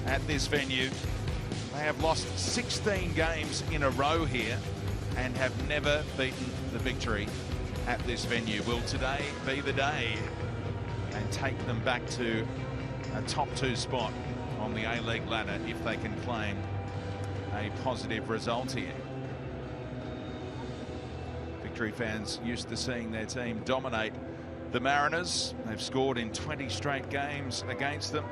at this venue. They have lost 16 games in a row here and have never beaten the Victory at this venue. Will today be the day and take them back to a top 2 spot on the A-League ladder if they can claim a positive result here? Victory fans used to seeing their team dominate the Mariners. They've scored in 20 straight games against them.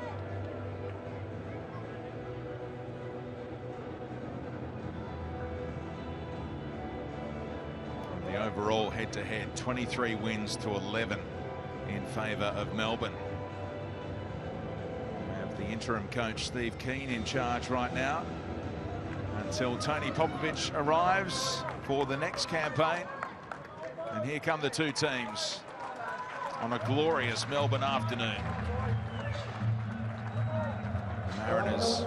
The overall head-to-head, 23 wins to 11 in favour of Melbourne. We have the interim coach Steve Keane in charge right now until Tony Popovich arrives for the next campaign. And here come the two teams on a glorious Melbourne afternoon. The Mariners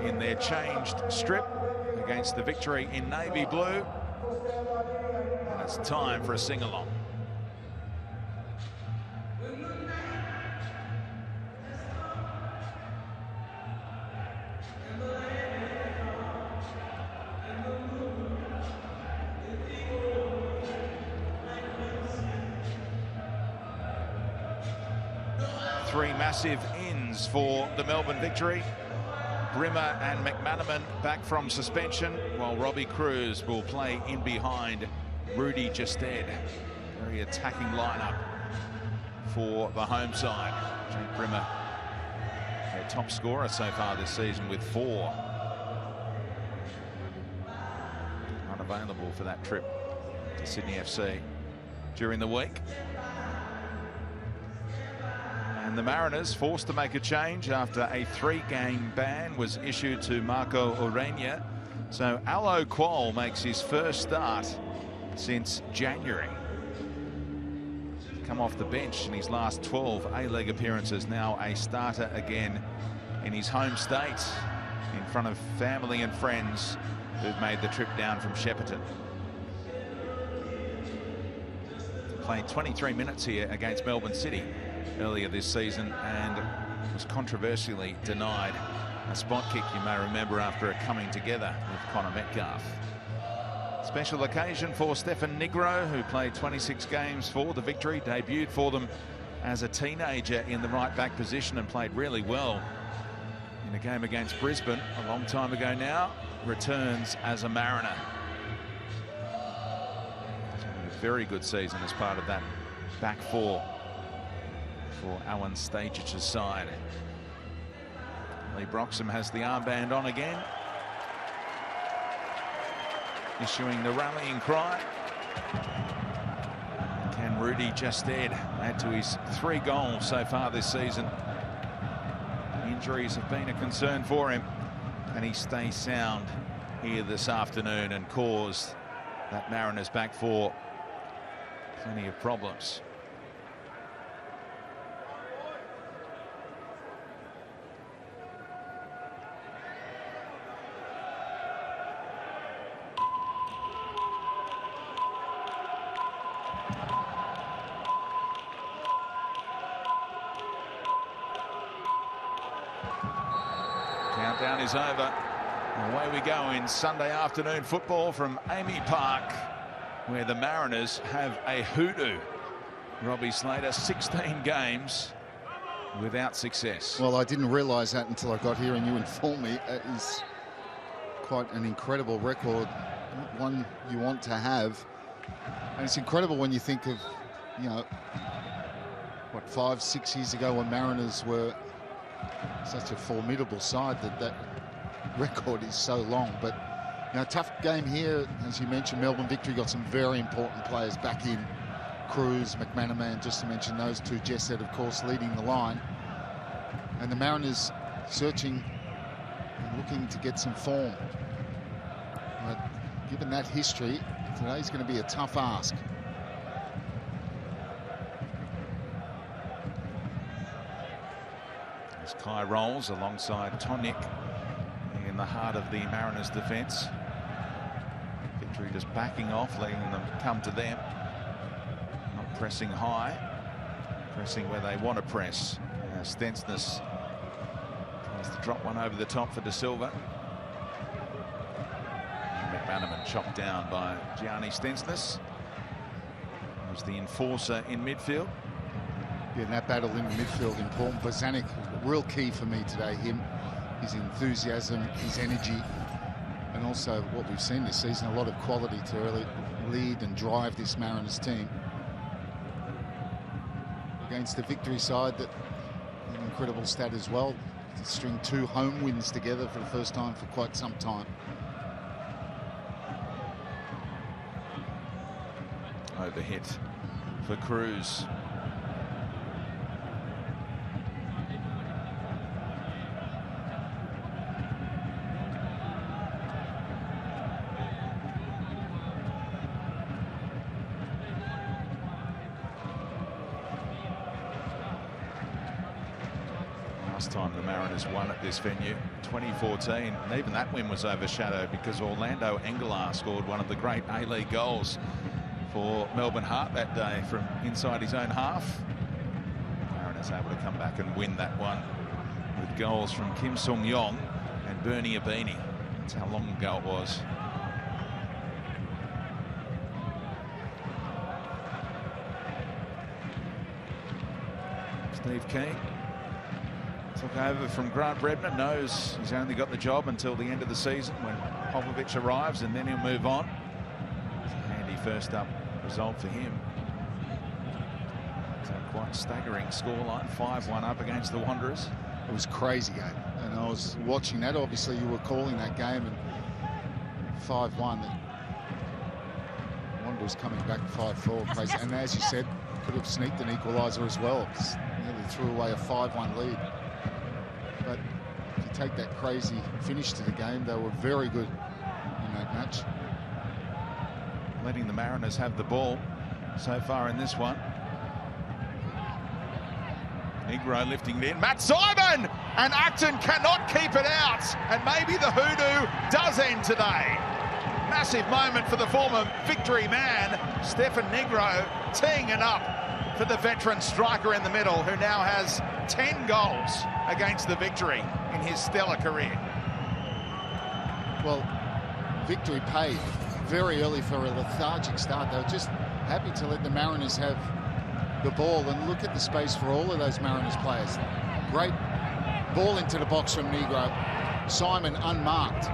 in their changed strip against the Victory in navy blue. And it's time for a sing-along. Three massive ins for the Melbourne Victory. Brimmer and McManaman back from suspension, while Robbie Cruz will play in behind Rudy Gested. Very attacking lineup for the home side. Jake Brimmer, their top scorer so far this season with 4. Unavailable for that trip to Sydney FC during the week. And the Mariners forced to make a change after a 3-game ban was issued to Marco Urania. So Alo Qual makes his first start since January. Come off the bench in his last 12 A-League appearances, now a starter again in his home state in front of family and friends who've made the trip down from Shepparton. Played 23 minutes here against Melbourne City earlier this season and was controversially denied a spot kick, you may remember, after a coming together with Connor Metcalf. Special occasion for Stefan Nigro, who played 26 games for the Victory, debuted for them as a teenager in the right back position and played really well in a game against Brisbane a long time ago now. Returns as a Mariner. A very good season as part of that back 4 for Alan Stajić's side. Lee Broxham has the armband on again, issuing the rallying cry. Can Rudy Gested add to his 3 goals so far this season? Injuries have been a concern for him. Can he stay sound here this afternoon and cause that Mariners back 4 plenty of problems? Countdown is over. Away we go in Sunday afternoon football from Amy Park, where the Mariners have a hoodoo. Robbie Slater, 16 games without success. Well, I didn't realise that until I got here and you informed me. It is quite an incredible record, one you want to have. And it's incredible when you think of, you know, what, 5-6 years ago when Mariners were such a formidable side, that record is so long. But, you know, tough game here. As you mentioned, Melbourne Victory got some very important players back in. Cruz, McManaman, just to mention those two. Gested, of course, leading the line. And the Mariners searching and looking to get some form. But given that history, today's going to be a tough ask. As Kai rolls alongside Tonic in the heart of the Mariners' defence. Victory just backing off, letting them come to them. Not pressing high, pressing where they want to press. Stensness Tries to drop one over the top for De Silva. McManaman chopped down by Gianni Stensness. Was the enforcer in midfield. Yeah, and that battle in midfield important. Bozanic, real key for me today. His enthusiasm, his energy, and also what we've seen this season, a lot of quality to really lead and drive this Mariners team. Against the Victory side, that an incredible stat as well, to string 2 home wins together for the first time for quite some time. Overhit for Cruz. Last time the Mariners won at this venue, 2014, and even that win was overshadowed because Orlando Engelar scored one of the great A-League goals for Melbourne Heart that day from inside his own half. Mariners able to come back and win that one with goals from Kim Sung-yong and Bernie Abini. That's how long ago it was. Steve Keane took over from Grant Brebner, knows he's only got the job until the end of the season when Popovich arrives, and then he'll move on. It's a handy first up result for him. So quite staggering scoreline, 5-1 up against the Wanderers. It was a crazy game, and I was watching that. Obviously, you were calling that game, and 5-1. The Wanderers coming back 5-4, crazy. And as you said, could have sneaked an equaliser as well. Nearly threw away a 5-1 lead. But if you take that crazy finish to the game, they were very good in that match. Letting the Mariners have the ball so far in this one. Negro lifting it in. Matt Simon! And Acton cannot keep it out. And maybe the hoodoo does end today. Massive moment for the former Victory man, Stefan Negro, teeing it up for the veteran striker in the middle, who now has 10 goals against the Victory in his stellar career. Well, Victory paid very early for a lethargic start. They were just happy to let the Mariners have the ball, and look at the space for all of those Mariners players. Great ball into the box from Negro. Simon unmarked.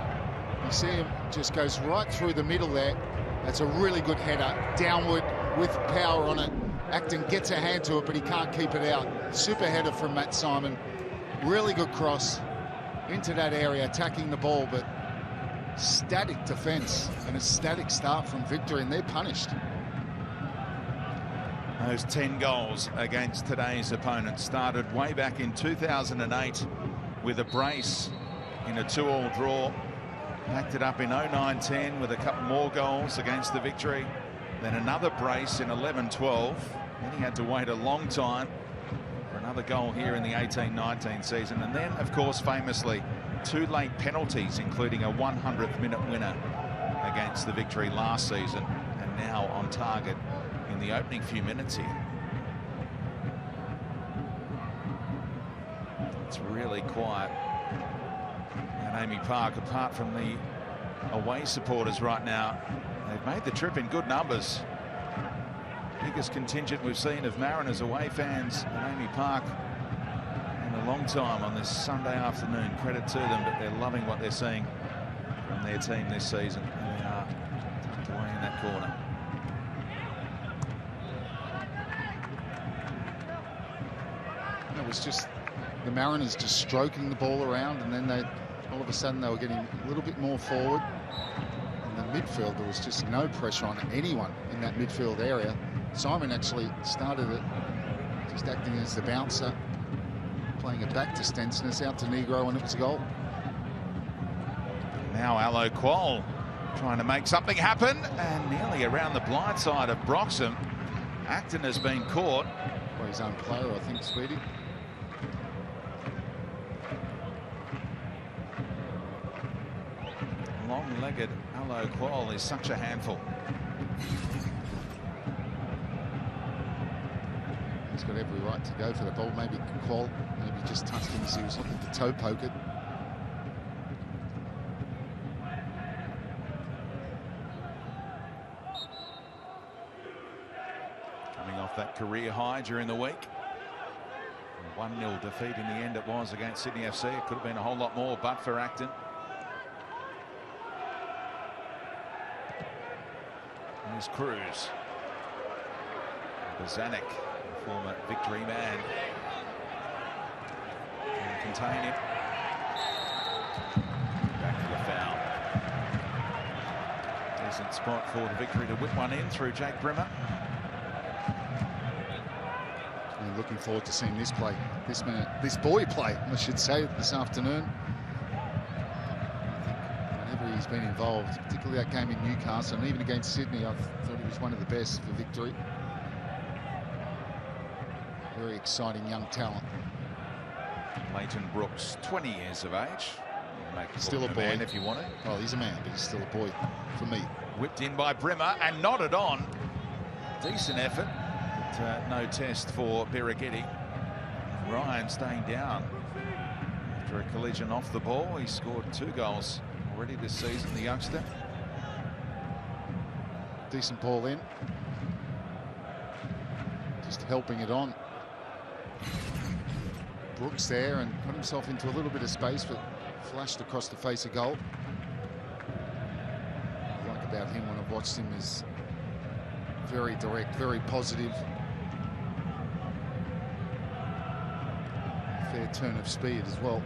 You see him just goes right through the middle there. That's a really good header, downward with power on it. Acton gets a hand to it, but he can't keep it out. Super header from Matt Simon. Really good cross into that area, attacking the ball, but static defense and a static start from Victory, and they're punished. Those 10 goals against today's opponent started way back in 2008 with a brace in a 2-2 draw. Packed it up in 09-10 with a couple more goals against the Victory. Then another brace in 11-12. Then he had to wait a long time for another goal here in the 18-19 season. And then, of course, famously, 2 late penalties, including a 100th minute winner against the Victory last season, and now on target in the opening few minutes here. It's really quiet at Amy Park, apart from the away supporters right now. They've made the trip in good numbers. Biggest contingent we've seen of Mariners away fans at Amy Park in a long time on this Sunday afternoon. Credit to them, but they're loving what they're seeing from their team this season. And they are tucked away in that corner. It was just the Mariners just stroking the ball around, and then they all of a sudden they were getting a little bit more forward. In the midfield, there was just no pressure on anyone in that midfield area. Simon actually started it, just acting as the bouncer, playing it back to Stensness, out to Negro, and it was a goal. Now Allo Quoll trying to make something happen, and nearly around the blind side of Broxham. Acton has been caught. By his own player, I think, Speedy. Long-legged Allo Quoll is such a handful. He's got every right to go for the ball. Maybe Qual, maybe just touched him as he was looking to toe poke it. Coming off that career high during the week. 1-0 defeat in the end it was against Sydney FC. It could have been a whole lot more but for Acton. Here's Cruz. Bazanik, former Victory man. Can contain him. Back to the foul. Decent spot for the Victory to whip one in through Jake Brimmer. And looking forward to seeing this play, this boy play, I should say, this afternoon. I think whenever he's been involved, particularly that game in Newcastle and even against Sydney, I thought he was one of the best for Victory. Very exciting young talent. Leighton Brooks, 20 years of age. Still a boy man if you want it. Oh, he's a man, but he's still a boy for me. Whipped in by Brimmer and nodded on. Decent effort, but no test for Birighitti. Ryan staying down after a collision off the ball. He scored 2 goals already this season, the youngster. Decent ball in. Just helping it on. Brooks there and got himself into a little bit of space, but flashed across the face of goal. What I like about him when I've watched him is very direct, very positive. Fair turn of speed as well.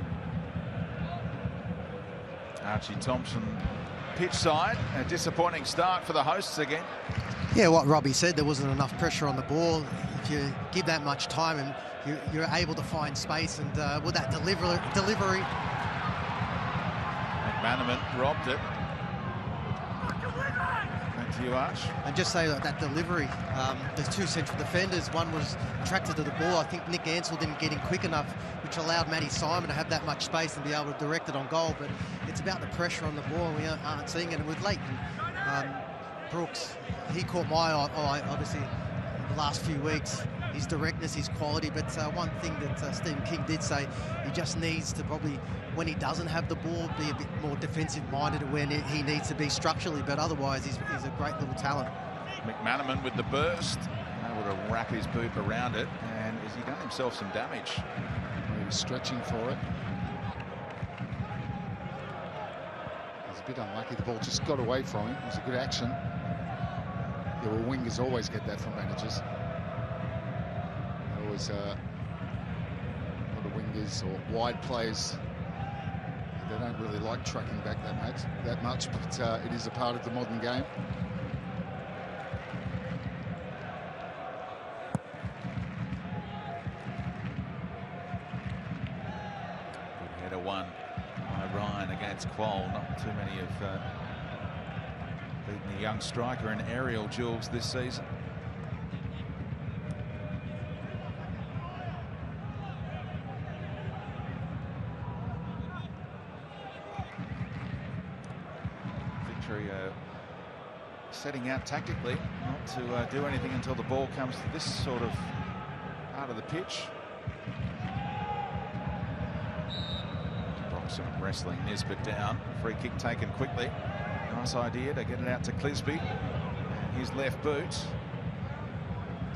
Archie Thompson, pitch side. A disappointing start for the hosts again. Yeah, what Robbie said, there wasn't enough pressure on the ball. If you give that much time and you're able to find space, and with that delivery. McManaman robbed it. Back to you, Arch. And just say that delivery, there's 2 central defenders. One was attracted to the ball. I think Nick Ansell didn't get in quick enough, which allowed Matty Simon to have that much space and be able to direct it on goal. But it's about the pressure on the ball, and we aren't seeing it. And with Leighton Brooks, he caught my eye, obviously, the last few weeks. His directness, his quality, but one thing that Stephen King did say, he just needs to probably, when he doesn't have the ball, be a bit more defensive-minded when he needs to be structurally, but otherwise he's a great little talent. McManaman with the burst, able to wrap his boot around it, and has he done himself some damage? Well, he was stretching for it. He's a bit unlucky, the ball just got away from him. It was a good action. Yeah, well, wingers always get that from managers. Always a lot of wingers or wide players, they don't really like tracking back that much, but it is a part of the modern game. Good header one by Ryan against Quoll. Not too many have beaten the young striker in aerial duels this season. Setting out tactically not to do anything until the ball comes to this sort of part of the pitch. Broxham wrestling Nisbet down. Free kick taken quickly. Nice idea to get it out to Clisby. And his left boot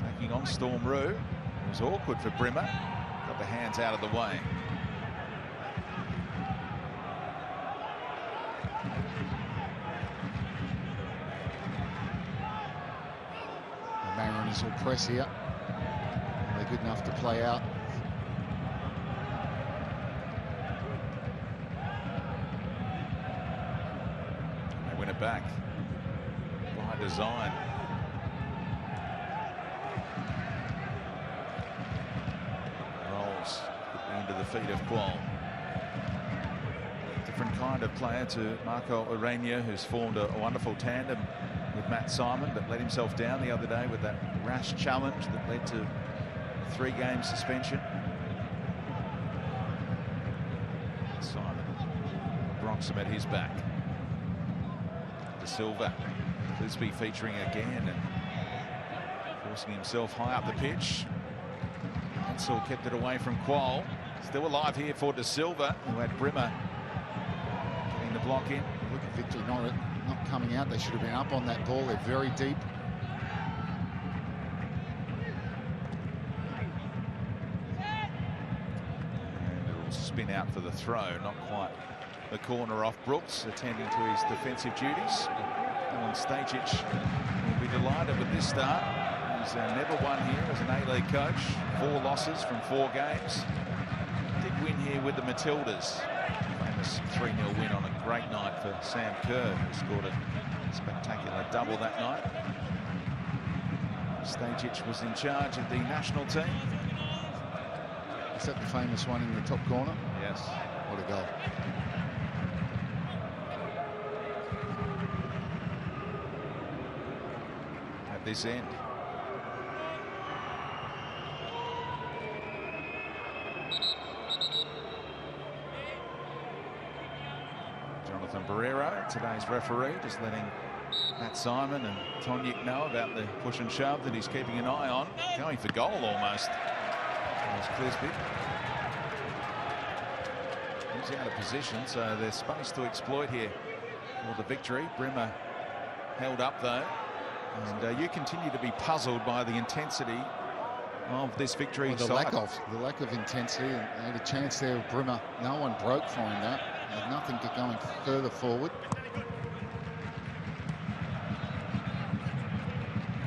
taking on Storm Roo. It was awkward for Brimmer. Got the hands out of the way. Mariners will press here. They're good enough to play out. They win it back by design. Rolls into the feet of Quoll. Different kind of player to Marco Urania, who's formed a wonderful tandem with Matt Simon, but let himself down the other day with that rash challenge that led to a 3-game suspension. Simon, Broxham at his back. De Silva, Clisby featuring again and forcing himself high up the pitch. Ansell kept it away from Quoll. Still alive here for De Silva, who had Brimmer getting the block in. Look at Victory not coming out. They should have been up on that ball. They're very deep. And it'll spin out for the throw. Not quite the corner off Brooks, attending to his defensive duties. Alan Stajic will be delighted with this start. He's never won here as an A-League coach. 4 losses from 4 games. Did win here with the Matildas. Famous 3-0 win on a great night for Sam Kerr, who scored a spectacular double that night. Stajic was in charge of the national team. Is that the famous one in the top corner? Yes. What a goal. At this end. Jonathan Barrero, today's referee, just letting Matt Simon and Tonyik know about the push and shove that he's keeping an eye on. Going for goal almost. There's Clisby. He's out of position, so there's space to exploit here for the victory. Brimmer held up though. And you continue to be puzzled by the intensity of this victory. Well, the lack of intensity. They had a chance there with Brimmer. No one broke for him that. They had nothing going further forward.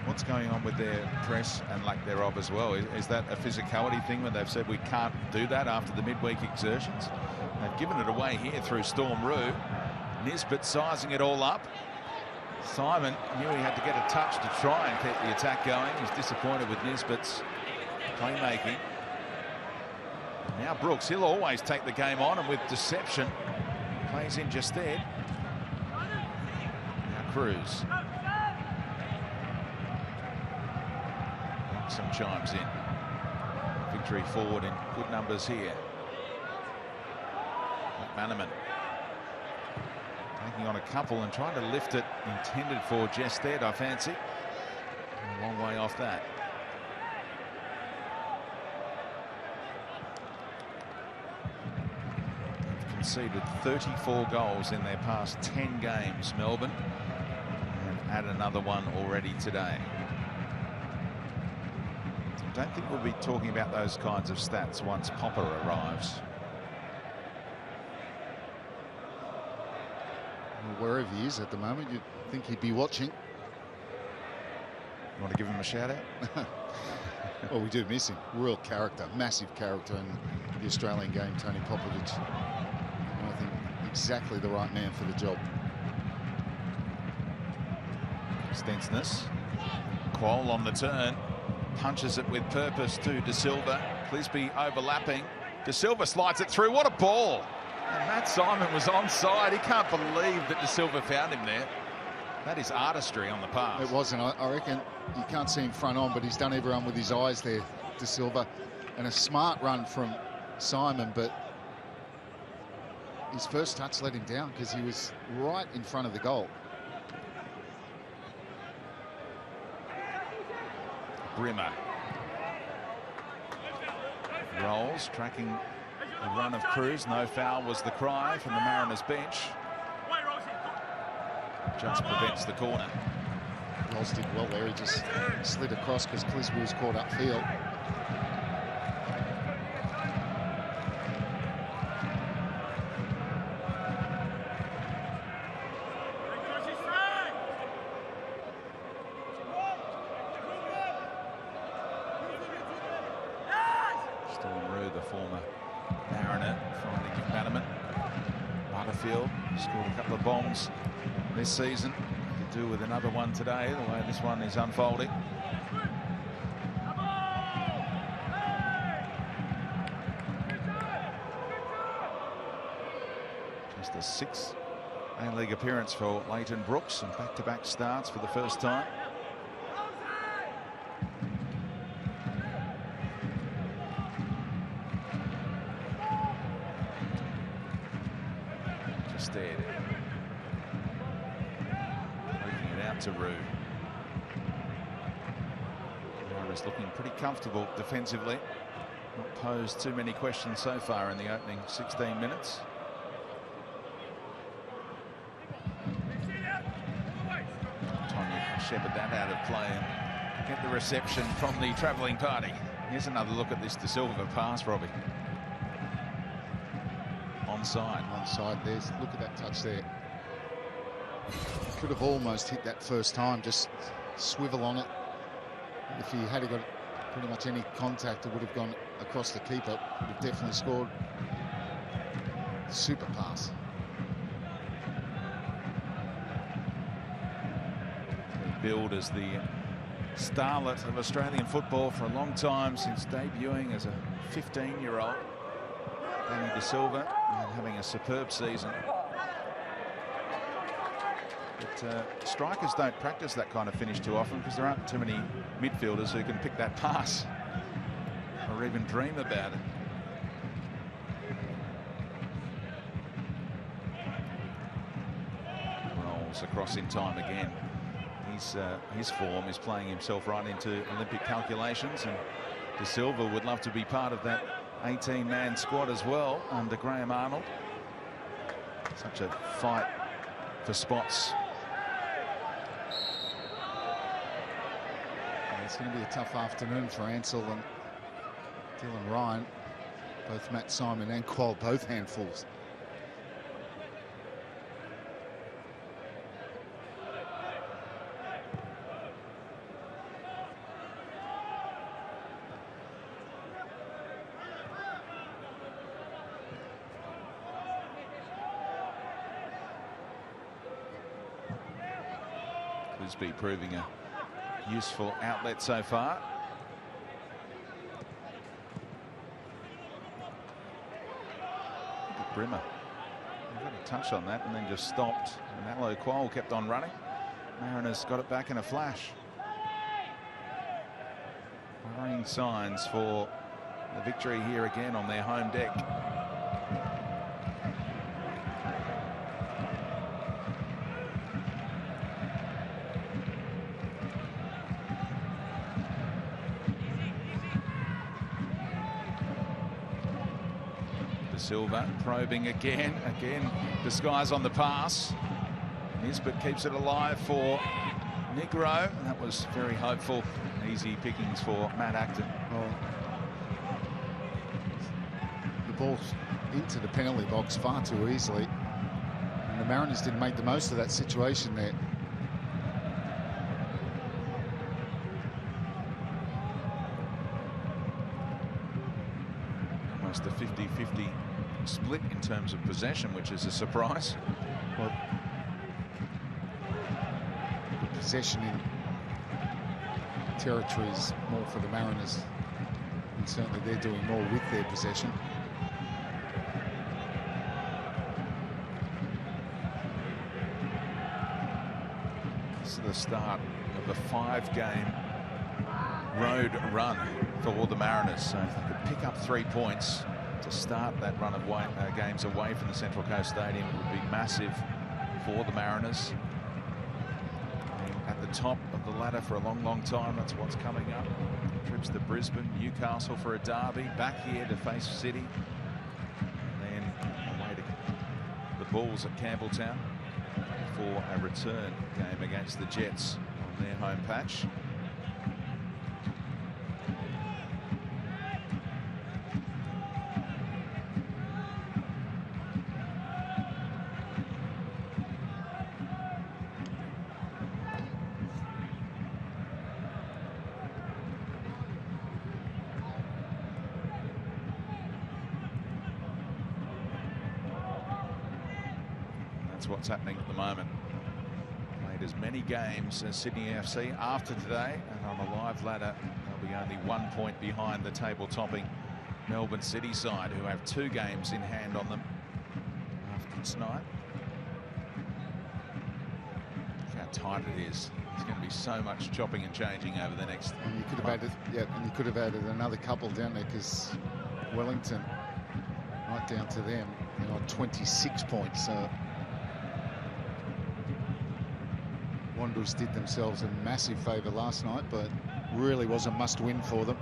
What's going on with their press and lack thereof as well? Is that a physicality thing when they've said we can't do that after the midweek exertions? They've given it away here through Storm Roo. Nisbet sizing it all up. Simon knew he had to get a touch to try and keep the attack going. He's disappointed with Nisbet's playmaking. Now Brooks, he'll always take the game on, and with deception, plays in just there. Now Cruz. Some chimes in. Victory forward in good numbers here. McManaman taking on a couple and trying to lift it, intended for Jested, I fancy. A long way off that. They've conceded 34 goals in their past 10 games, Melbourne, and had another one already today. I don't think we'll be talking about those kinds of stats once Popper arrives. Well, wherever he is at the moment, you'd think he'd be watching. You want to give him a shout out? Well, we do miss him. Real character, massive character in the Australian game, Tony Popovich. And I think exactly the right man for the job. Stensness. Quoll on the turn. Punches it with purpose to De Silva. Clisby overlapping. De Silva slides it through. What a ball! And Matt Simon was onside. He can't believe that De Silva found him there. That is artistry on the pass. It wasn't. I reckon you can't see him front on, but he's done everyone with his eyes there, De Silva. And a smart run from Simon, but his first touch let him down because he was right in front of the goal. Brimmer rolls, tracking the run of Cruz. No foul was the cry from the Mariners bench. Just prevents the corner. Rolls did well there. He just slid across because Clisby was caught upfield. Storm Roo, the former Mariner, finding McManaman. Butterfield scored a couple of bombs this season. Could do with another one today, the way this one is unfolding. Just a 6th A-League appearance for Leighton Brooks, and back-to-back starts for the first time. Instead, working it out to Roo. Mariners looking pretty comfortable defensively. Not posed too many questions so far in the opening 16 minutes. Time to shepherd that out of play and get the reception from the travelling party. Here's another look at this De Silva pass, Robbie. Onside. Onside, there's, look at that touch there. Could have almost hit that first time, just swivel on it. If he had got pretty much any contact, it would have gone across the keeper. Would have definitely scored. Super pass. Billed as the starlet of Australian football for a long time, since debuting as a 15-year-old. Danny De Silva having a superb season. But strikers don't practice that kind of finish too often because there aren't too many midfielders who can pick that pass or even dream about it. Rolls across in time again. His form is playing himself right into Olympic calculations, and De Silva would love to be part of that 18-man squad as well under Graham Arnold. Such a fight for spots. It's going to be a tough afternoon for Ansell and Dylan Ryan. Both Matt Simon and Quoll, both handfuls. Clisby proving a useful outlet so far. Brimmer got a touch on that and then just stopped. And Allo Quoll kept on running. Mariners got it back in a flash. Worrying signs for the victory here again on their home deck. Silva probing again, disguise on the pass. Nisbet keeps it alive for Negro. That was very hopeful. Easy pickings for Matt Acton. Well, the ball's into the penalty box far too easily, and the Mariners didn't make the most of that situation there. Almost a 50-50 split in terms of possession, which is a surprise. Well, the possession in territory is more for the Mariners, and certainly they're doing more with their possession. This is the start of a 5-game road run for the Mariners, so if they could pick up 3 points to start that run of games away from the Central Coast Stadium, it would be massive for the Mariners. At the top of the ladder for a long time, that's what's coming up. Trips to Brisbane, Newcastle for a derby, back here to face City, and then away to the Bulls at Campbelltown for a return game against the Jets on their home patch. What's happening at the moment. Played as many games as Sydney FC after today, and on the live ladder they'll be only 1 point behind the table-topping Melbourne City side, who have 2 games in hand on them after tonight. Look how tight it is. There's going to be so much chopping and changing over the next. And you could have added, and you could have added another couple down there, because Wellington, right down to them, they're on 26 points. So Wanderers did themselves a massive favour last night, but really was a must-win for them.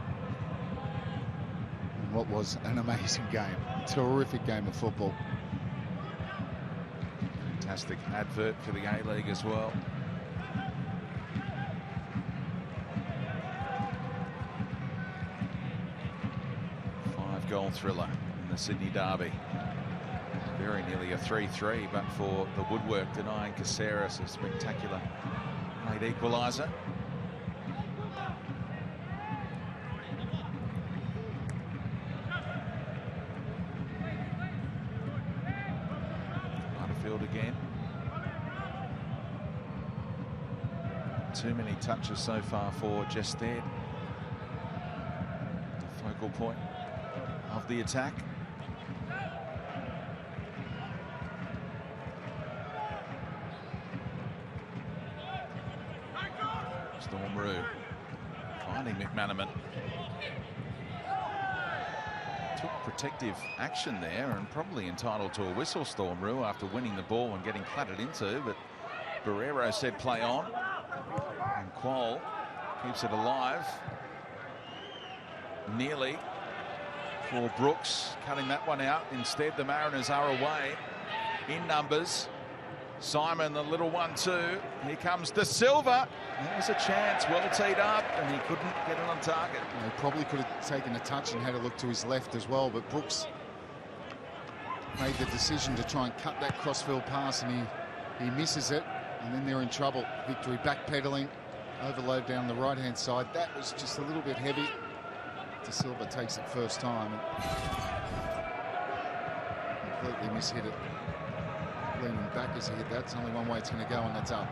And what was an amazing game. Terrific game of football. Fantastic advert for the A-League as well. Five-goal thriller in the Sydney derby. Very nearly a 3-3, but for the woodwork denying Caceres a spectacular late equaliser. Butterfield again. Too many touches so far for Gested. The focal point of the attack. Stormroo finding McManaman. Took protective action there and probably entitled to a whistle, Stormroo, after winning the ball and getting clattered into, but Barrero said play on, and Quoll keeps it alive. Nearly for Brooks, cutting that one out. Instead, the Mariners are away in numbers. Simon, the little 1-2. Here comes De Silva. There's a chance, well teed up, and he couldn't get it on target. He probably could have taken a touch and had a look to his left as well, but Brooks made the decision to try and cut that crossfield pass, and he misses it, and then they're in trouble. Victory backpedaling, overload down the right-hand side. That was just a little bit heavy. De Silva takes it first time and completely mishit it. Leaning back as he hit that. It's only one way it's going to go, and that's up.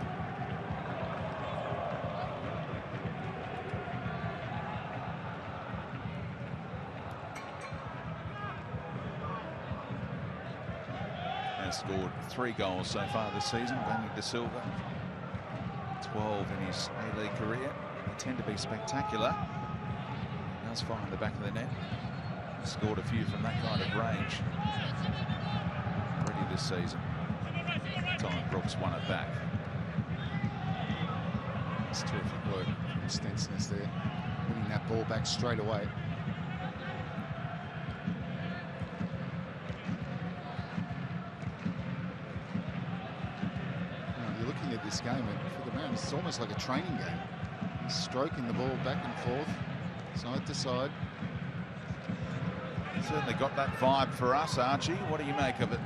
Has scored 3 goals so far this season. Danny De Silva, 12 in his A-League career. They tend to be spectacular. He does find the back of the net. Scored a few from that kind of range already this season. Time Brooks won it back. It's terrific work from Stenson's there, winning that ball back straight away. You're looking at this game, and for the Mariners, it's almost like a training game. He's stroking the ball back and forth, side to side. Certainly got that vibe for us, Archie. What do you make of it?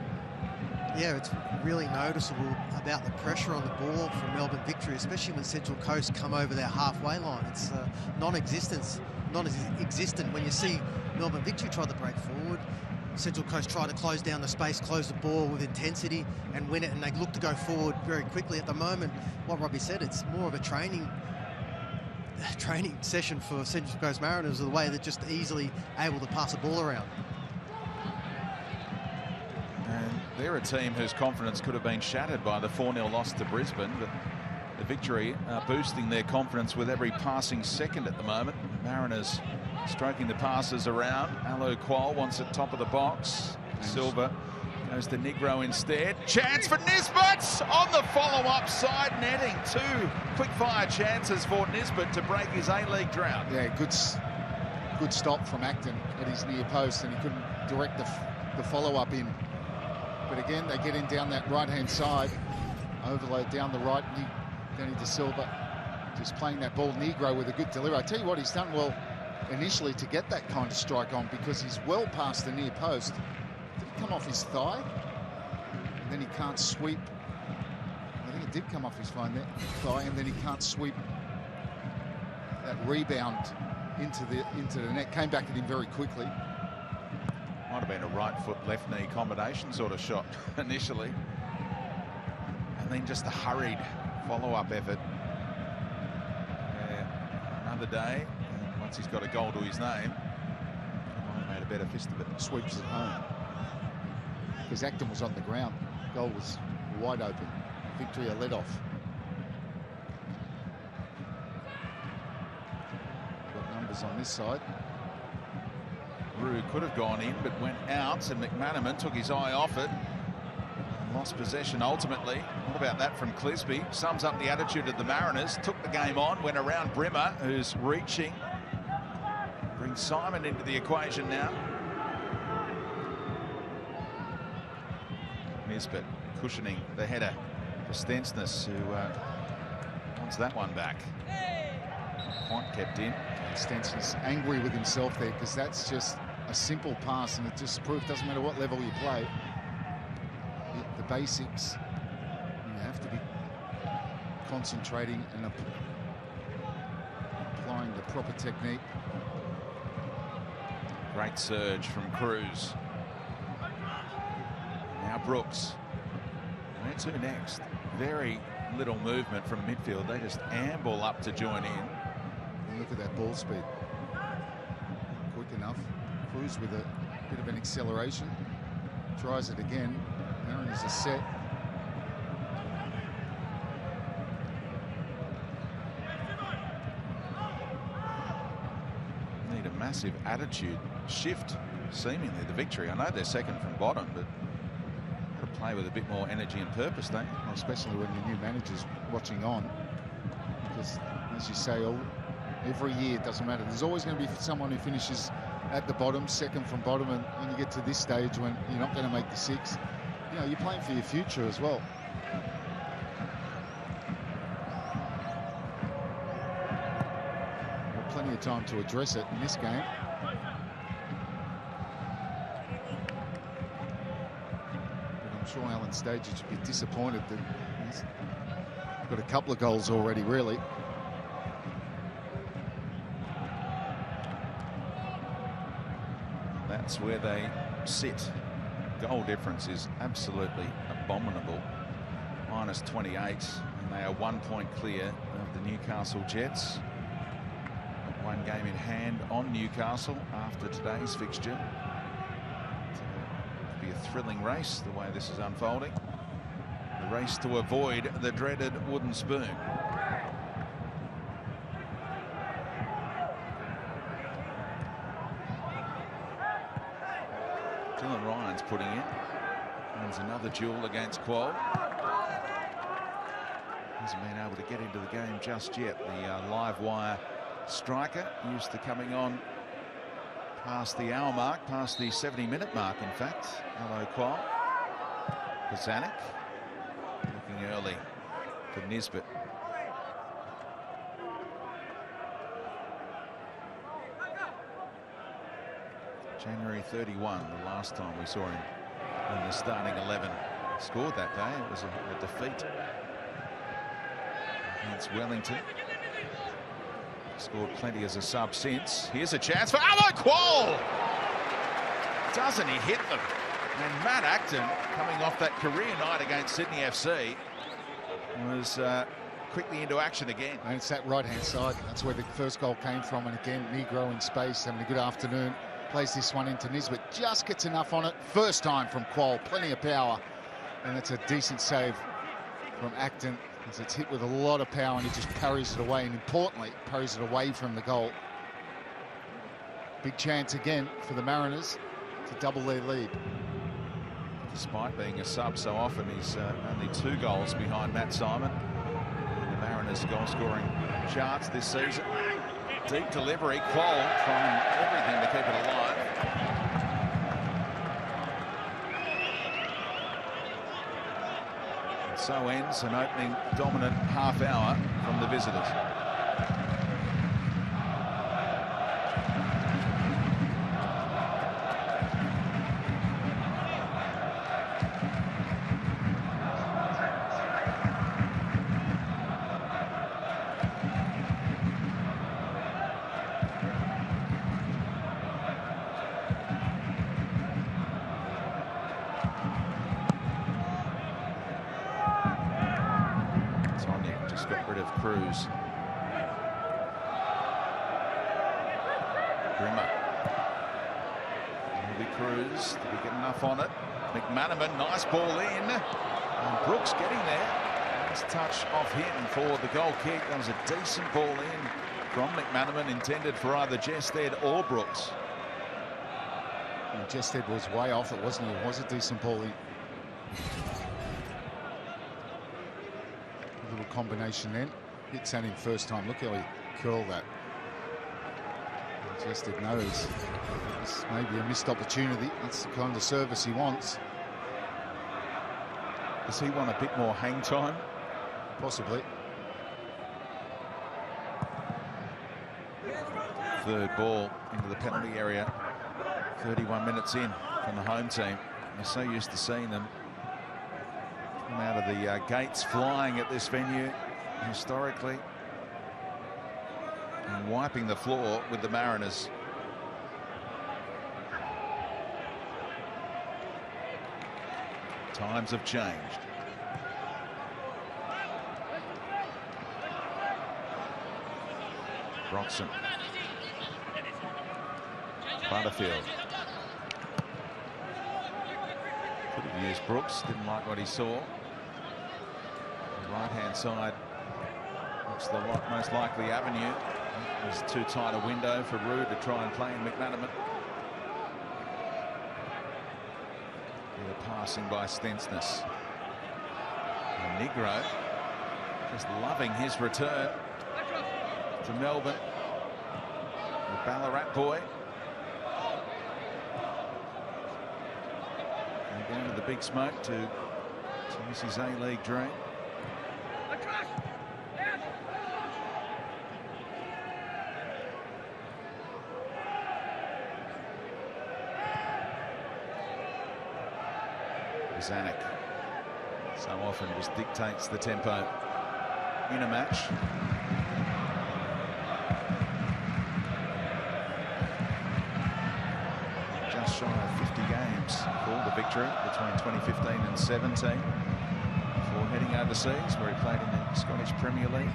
Yeah, it's really noticeable about the pressure on the ball from Melbourne Victory, especially when Central Coast come over their halfway line. It's non-existent when you see Melbourne Victory try to break forward. Central Coast try to close down the space, close the ball with intensity and win it, and they look to go forward very quickly. At the moment, what Robbie said, it's more of a training session for Central Coast Mariners, the way they're just easily able to pass the ball around. And they're a team whose confidence could have been shattered by the 4-0 loss to Brisbane, but the Victory are boosting their confidence with every passing second at the moment. Mariners stroking the passes around. Alo Quoll wants it top of the box. Silva goes to Negro instead. Chance for Nisbet on the follow-up side netting. 2 quick-fire chances for Nisbet to break his A-League drought. Yeah, good stop from Acton at his near post, and he couldn't direct the follow-up in. But again, they get in down that right-hand side, overload down the right. Danny De Silva just playing that ball. Negro with a good delivery. I tell you what, he's done well initially to get that kind of strike on, because he's well past the near post. Did it come off his thigh? And then he can't sweep. I think it did come off his thigh, and then he can't sweep that rebound into the net. Came back at him very quickly. Might have been a right foot, left knee combination sort of shot initially. And then just a hurried follow-up effort. Yeah, another day. And once he's got a goal to his name, he might have made a better fist of it. Sweeps it home. Because Acton was on the ground. Goal was wide open. Victory led off. Got numbers on this side. Rue could have gone in, but went out, and McManaman took his eye off it. Lost possession ultimately. What about that from Clisby? Sums up the attitude of the Mariners. Took the game on, went around Brimmer, who's reaching. Brings Simon into the equation now. Nisbet cushioning the header for Stensness, who wants that one back. Quite kept in. Stensness angry with himself there, because that's just a simple pass, and it just proves doesn't matter what level you play. The basics, you have to be concentrating and applying the proper technique. Great surge from Cruz. Now Brooks. Where to next? Very little movement from midfield. They just amble up to join in. And look at that ball speed. Quick enough. Cruz with a bit of an acceleration. Tries it again. Mariners are set. Need a massive attitude shift, seemingly, the victory. I know they're second from bottom, but got to play with a bit more energy and purpose, don't you? Well, especially when your new manager's watching on. Because, as you say, every year, it doesn't matter. There's always going to be someone who finishes at the bottom, second from bottom, and when you get to this stage when you're not going to make the six, you know, you're playing for your future as well. Plenty of time to address it in this game. But I'm sure Alan Stage would be disappointed that he's got a couple of goals already, really. That's where they sit. Goal difference is absolutely abominable. Minus 28, and they are 1 point clear of the Newcastle Jets. One game in hand on Newcastle after today's fixture. It'll be a thrilling race the way this is unfolding. The race to avoid the dreaded wooden spoon. Dylan Ryan's putting in. There's another duel against Qual. Hasn't been able to get into the game just yet. The live wire striker used to coming on past the hour mark, past the 70-minute mark, in fact. Hello, Qual. Pazanic looking early for Nisbet. January 31, the last time we saw him in the starting 11. Scored that day. It was a defeat against Wellington. Scored plenty as a sub since. Here's a chance for Hello, Qual! Doesn't he hit them? And Matt Acton, coming off that career night against Sydney FC, was quickly into action again. And it's that right-hand side. That's where the first goal came from. And again, Negro in space, having a good afternoon. Plays this one into Nisbet. Just gets enough on it. First time from Qual. Plenty of power. And it's a decent save from Acton, as it's hit with a lot of power, and he just parries it away, and importantly, parries it away from the goal. Big chance again for the Mariners to double their lead. Despite being a sub so often, he's only 2 goals behind Matt Simon in the Mariners' goal-scoring charts this season. Deep delivery, Qual trying everything to keep it alive. And so ends an opening dominant half hour from the visitors. Cruz. Grimmer. Will be Cruz. Did he get enough on it? McManaman, nice ball in. And Brooks getting there. Nice touch off him for the goal kick. That was a decent ball in from McManaman, intended for either Jested or Brooks. Well, Jested was way off it, wasn't he? It was a decent ball in. A little combination then. Hits at him first time. Look how he curled that. Jested knows it's maybe a missed opportunity. That's the kind of service he wants. Does he want a bit more hang time? Possibly. Third ball into the penalty area. 31 minutes in from the home team. You're so used to seeing them come out of the gates flying at this venue historically and wiping the floor with the Mariners. Times have changed. Broxham. Butterfield. Could have used Brooks, didn't like what he saw. The right-hand side looks the most likely avenue. It was too tight a window for Rood to try and play in McManaman. Passing by Stensness. And Negro just loving his return to Melbourne. The Ballarat boy. And down to the big smoke to chase his A-League dream. Zanuck so often just dictates the tempo in a match. Just shy of 50 games for the victory between 2015 and 17 before heading overseas where he played in the Scottish Premier League.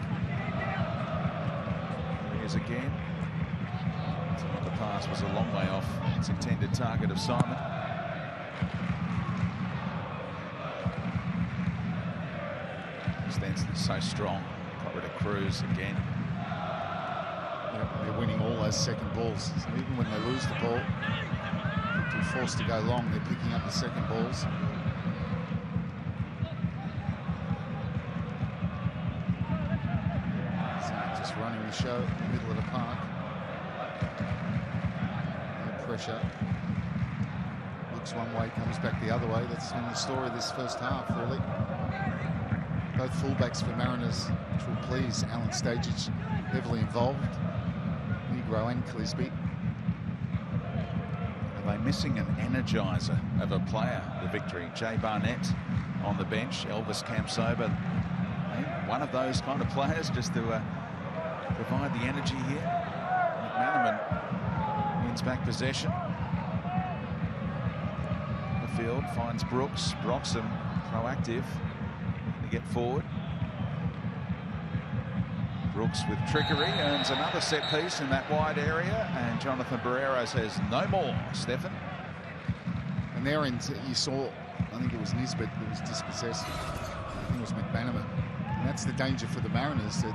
There he is again. The pass was a long way off its intended target of Simon. So strong. Got rid of Cruz again. Yep, they're winning all those second balls. So even when they lose the ball, they're forced to go long, they're picking up the second balls. So just running the show in the middle of the park. No pressure. Looks one way, comes back the other way. That's been the story of this first half, really. Both fullbacks for Mariners, which will please Alan Stajcic, heavily involved. Negro and Clisby. Are they missing an energiser of a player, the victory? Jay Barnett on the bench, Elvis Campsober. One of those kind of players just to provide the energy here. McManaman wins back possession. The field finds Brooks. Broxham proactive. Get forward. Brooks with trickery earns another set piece in that wide area, and Jonathan Barrero says no more. Stefan. And there you saw, I think it was Nisbet that was dispossessed. I think it was McManaman. And that's the danger for the Mariners, that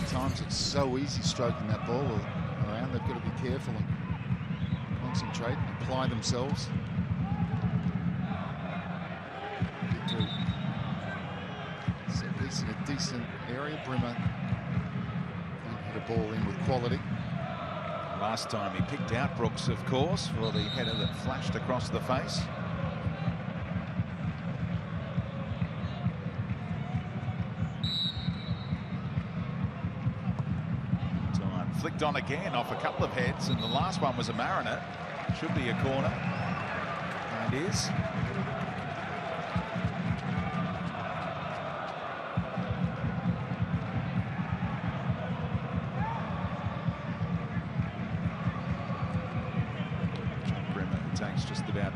at times it's so easy stroking that ball around. They've got to be careful and concentrate and apply themselves. It's in a decent area. Brimmer hit a ball in with quality. Last time he picked out Brooks, of course, for the header that flashed across the face. Time flicked on again off a couple of heads, and the last one was a Mariner. Should be a corner. And it is.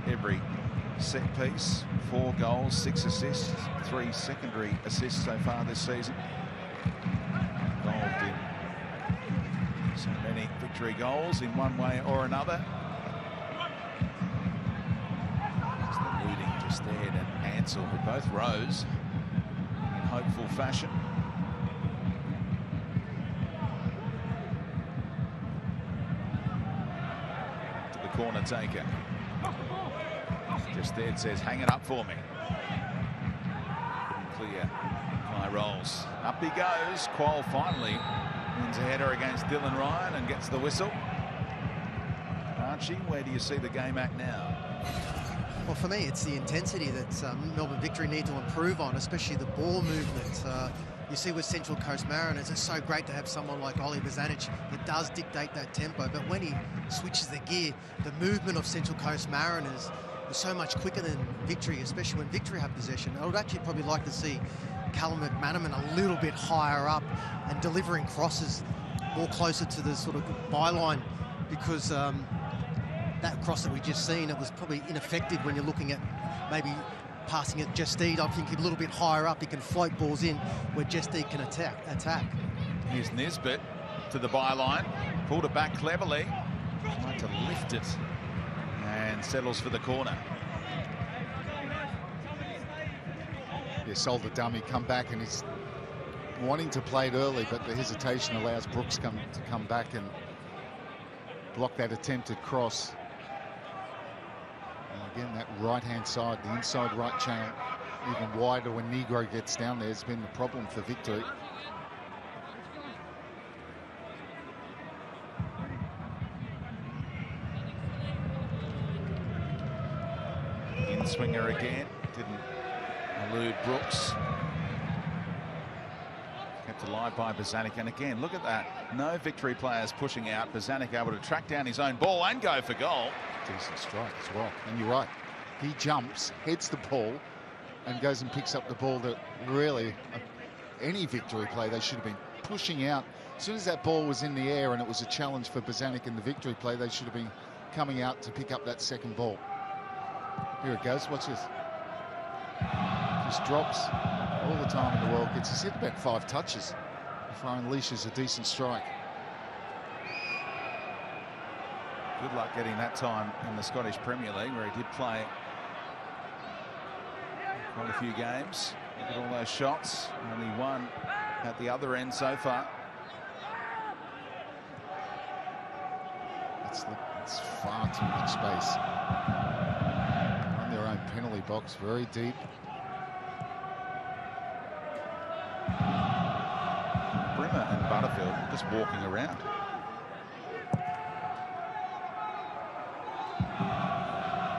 Every set piece, 4 goals, 6 assists, 3 secondary assists so far this season. Involved in so many victory goals in one way or another. Just the leading just there, and Ansell, who both rose in hopeful fashion. To the corner taker. Just there, it says, hang it up for me. Clear. High rolls. Up he goes. Quoll finally wins a header against Dylan Ryan and gets the whistle. Archie, where do you see the game at now? Well, for me, it's the intensity that Melbourne Victory need to improve on, especially the ball movement. You see with Central Coast Mariners, it's so great to have someone like Oli Bozanic that does dictate that tempo, but when he switches the gear, the movement of Central Coast Mariners is so much quicker than Victory, especially when Victory have possession. I would actually probably like to see Callum McManaman a little bit higher up and delivering crosses more closer to the sort of byline, because that cross that we just seen, it was probably ineffective when you're looking at maybe passing at Justine. I think a little bit higher up, he can float balls in where Justine can attack. Here's Nisbet to the byline, pulled it back cleverly, tried to lift it and settles for the corner. Yeah, sold the dummy, come back, and he's wanting to play it early, but the hesitation allows Brooks to come back and block that attempted cross. And again, that right-hand side, the inside right channel, even wider when Negro gets down there, has been the problem for Victory. In-swinger again, didn't elude Brooks. Kept alive by Bozanic, and again, look at that. No Victory players pushing out. Bozanic able to track down his own ball and go for goal. Decent strike as well. And you're right. He jumps, heads the ball, and goes and picks up the ball that really, any Victory play, they should have been pushing out. As soon as that ball was in the air and it was a challenge for Bozanic in the Victory play, they should have been coming out to pick up that second ball. Here it goes. Watch this. Just drops all the time in the world. Gets his hit about 5 touches before unleashes a decent strike. Good luck getting that time in the Scottish Premier League, where he did play quite a few games. Look at all those shots. Only one at the other end so far. It's far too much space. On their own penalty box, very deep. Brimmer and Butterfield just walking around.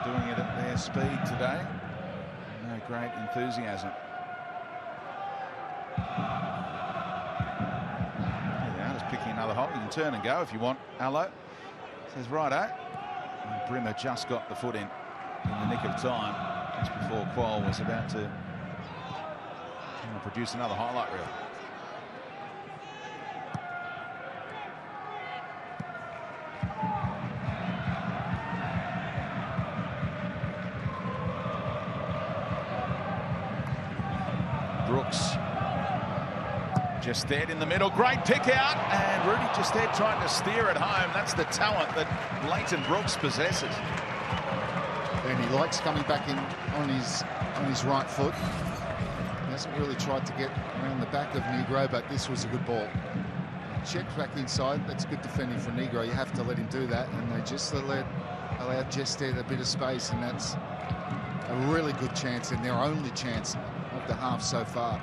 Doing it at their speed today. No great enthusiasm. There they are, just picking another hole. You can turn and go if you want. Hello. Says righto. And Brimmer just got the foot in the nick of time, just before Quoll was about to produce another highlight reel. Brooks. Justed in the middle, great pick out, and Rudy Justed trying to steer it home. That's the talent that Leighton Brooks possesses. And he likes coming back in on his right foot. He hasn't really tried to get around the back of Negro, but this was a good ball. Checked back inside. That's good defending for Negro. You have to let him do that, and they just allowed Justed a bit of space, and that's a really good chance, and their only chance of the half so far.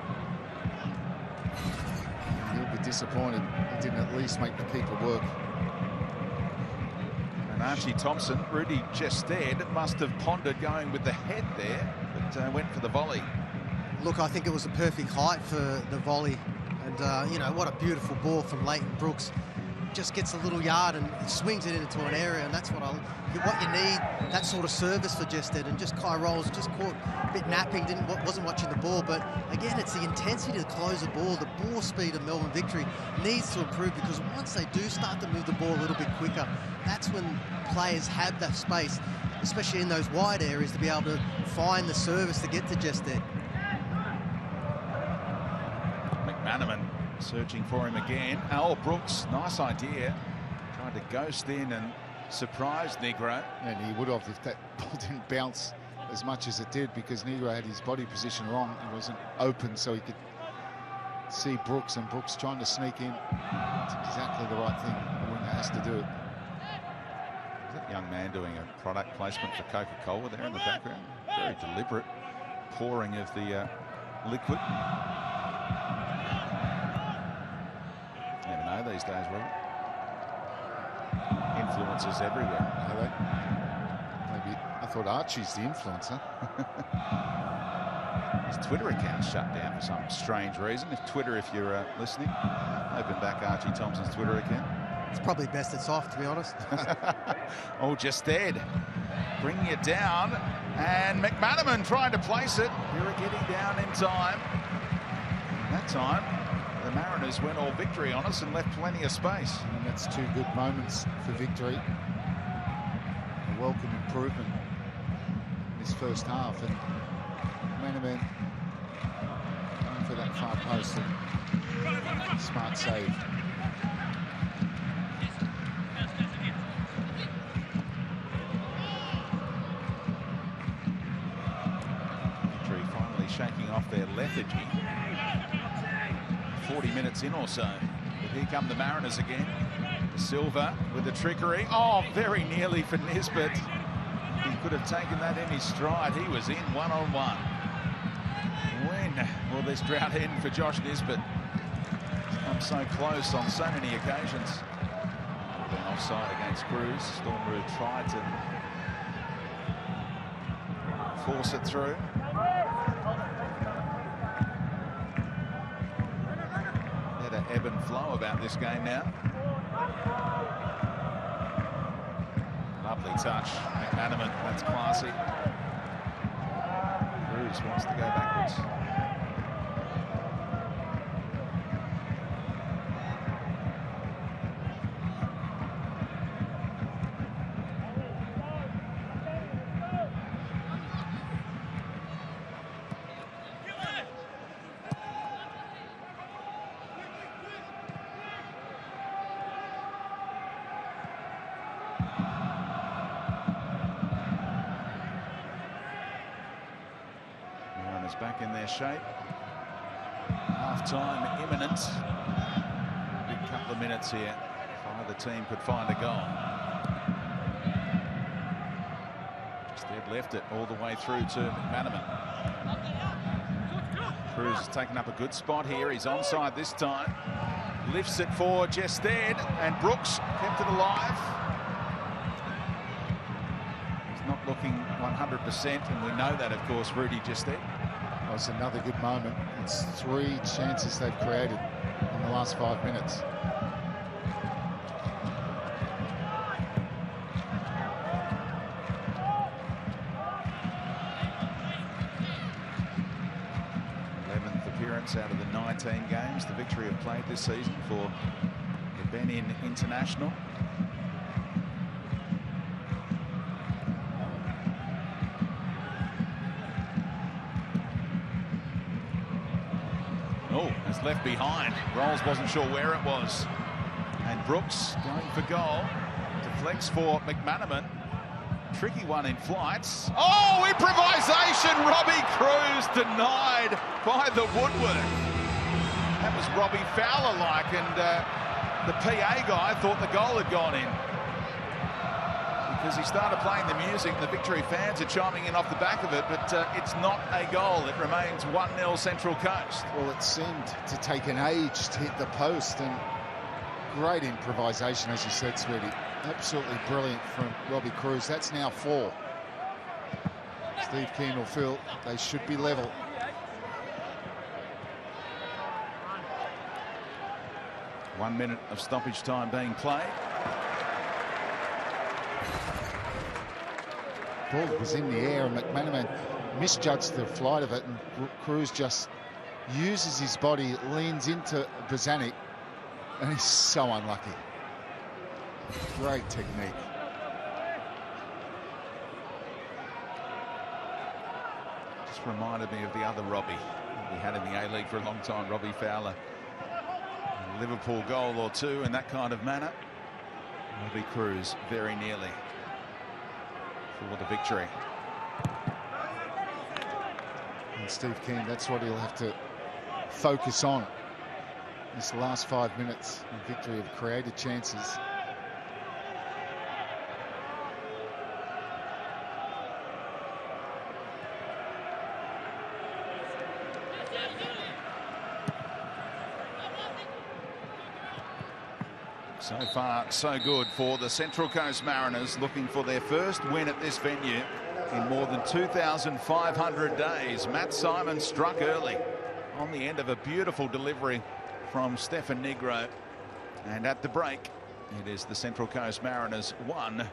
He'll be disappointed he didn't at least make the keeper work. And Archie Thompson, Rudy Justed must have pondered going with the head there, but went for the volley. Look, I think it was a perfect height for the volley, and you know, what a beautiful ball from Leighton Brooks. Just gets a little yard and swings it into an area, and that's what you need, that sort of service for Justed. And just Kai Rolls just caught a bit napping, wasn't watching the ball, but again, it's the intensity to close the ball. The ball speed of Melbourne Victory needs to improve, because once they do start to move the ball a little bit quicker, that's when players have that space, especially in those wide areas, to be able to find the service to get to Justed. McManaman searching for him again. Oh, Brooks, nice idea. Tried to ghost in and surprise Negro. And he would have if that ball didn't bounce as much as it did, because Negro had his body position wrong. He wasn't open, so he could see Brooks, and Brooks trying to sneak in. It's exactly the right thing a winger has to do. Is that young man doing a product placement for Coca-Cola there in the background? Very deliberate pouring of the liquid. Never know these days, Robert. Influencers everywhere. Maybe. I thought Archie's the influencer. His Twitter account shut down for some strange reason. If you're listening, open back Archie Thompson's Twitter account. It's probably best it's off, to be honest. Oh, just dead. Bringing it down, and McManaman trying to place it. Bira getting down in time. And that time, the Mariners went all victory on us and left plenty of space. And that's 2 good moments for victory. A welcome improvement in this first half. And McManaman going for that far post and smart save. Shaking off their lethargy. 40 minutes in or so. But here come the Mariners again. Silva with the trickery. Oh, very nearly for Nisbet. He could have taken that in his stride. He was in one-on-one. When will this drought end for Josh Nisbet? He's come so close on so many occasions. Been offside against Cruz. Stormroot tried to force it through. Ebb and flow about this game now. Lovely touch, McManaman, that's classy. Cruz wants to go backwards. Back in their shape. Half-time imminent. Big couple of minutes here if either team could find a goal. Instead left it all the way through to McManaman. Cruz has taken up a good spot here. He's onside this time. Lifts it for Jested, and Brooks kept it alive. He's not looking 100%, and we know that, of course, Rudy Jested. That was another good moment. It's 3 chances they've created in the last 5 minutes. Appearance out of the 19 games the Victory have played this season for the Benin International. Oh, it's left behind. Rolls wasn't sure where it was. And Brooks going for goal. Deflects for McManaman. Tricky one in flights. Oh, improvisation! Robbie Cruz denied by the woodwork. That was Robbie Fowler-like, and the PA guy thought the goal had gone in. Because he started playing the music, the Victory fans are chiming in off the back of it, but it's not a goal. It remains 1-0 Central Coast. Well, it seemed to take an age to hit the post, and great improvisation, as you said, Sweetie. Absolutely brilliant from Robbie Cruz. That's now 4. Steve Keane will feel they should be level. One minute of stoppage time being played. Ball was in the air, and McManaman misjudged the flight of it, and Cruz just uses his body, leans into Bozanic, and he's so unlucky. Great technique. Just reminded me of the other Robbie we had in the A-League for a long time, Robbie Fowler. A Liverpool goal or two in that kind of manner. Robbie Cruz very nearly for the Victory. And Steve Keane, that's what he'll have to focus on. This last 5 minutes, the Victory have created chances. So far, so good for the Central Coast Mariners, looking for their first win at this venue in more than 2,500 days. Matt Simon struck early on the end of a beautiful delivery from Stefan Negro. And at the break, it is the Central Coast Mariners 1,